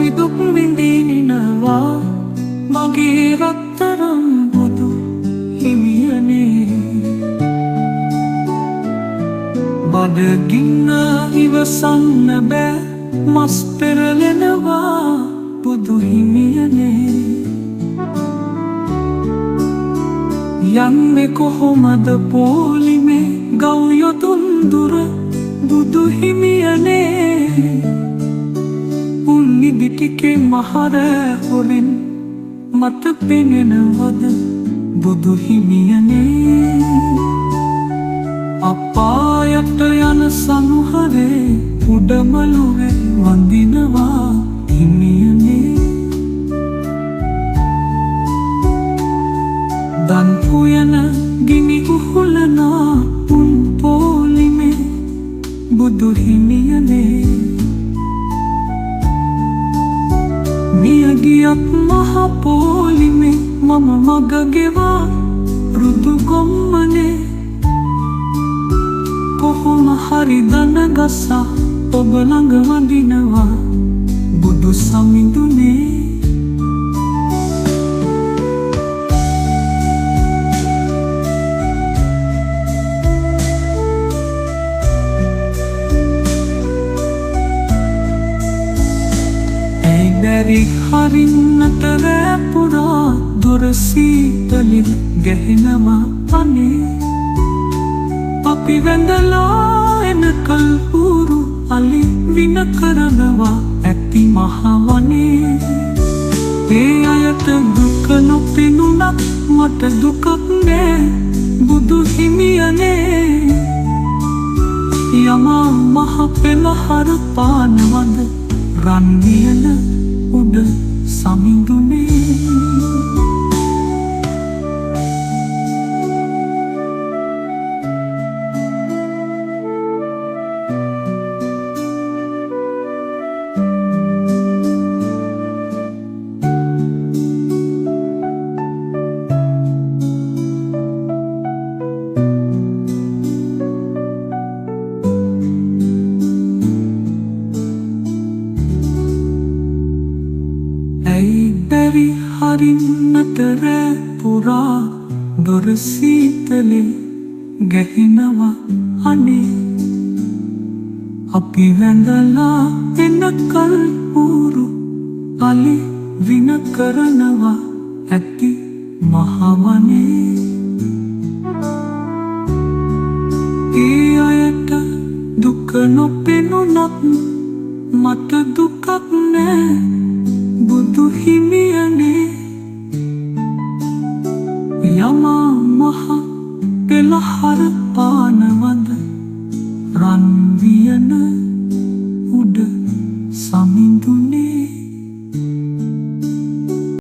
විදුක් විඳිනවා මගේ රත්තරන් බුදු හිමියනේ. බඩගින්න ඉවසන්න බෑ මස් පෙරලෙනවා බුදු හිමියනේ. යන්නේ කොහොමද පොලිමේ ගව් යොතුන් දුර බුදු හිමියනේ. උන්නිදි ටිකේ මහර හොරෙන් මට පෙනෙනවද බුදු හිමියනේ. අපායට යන සමුහරේ උඩමළුවේ වඳිනවා හිමියනේ. දන් උයන ගිනි උහුලනා උන් පොලිමේ බුදු හිමියනේ. මිය ගියත් මහ පොලිමේ මම මග ගෙවා රුදු ගොම්මනේ. කොහොම හරි දන ගසා ඔබ ළඟ වඳිනවා බුදු සමිඳුනේ. බැරි හරින්නට රෑ පුරා දොර සීතලින් ගැහෙනවා අනේ. අපි වැඳලා එනකල් ඌරු අලි වින කරනවා ඇති මහවනේ. ඒ අයට දුක නොපෙනුනත් මට දුකක් නෑ බුදු හිමියනේ. යමා මහ පෙළහර පානවද රන් වියන උඩ සමිඳුනේ. බැරි හරින්නට රෑ පුරා දොර සීතලේ ගැහෙනවා අනේ. අපි වැඳලා එනකල් ඌරු අලි වින කරනවා ඇති මහවනේ. ඒ අයට දුක නොපෙනුනත් මට දුකක් නෑ බුදු හිමියනේ. යමා මහ පෙළහර පානවද රන් වියන උඩ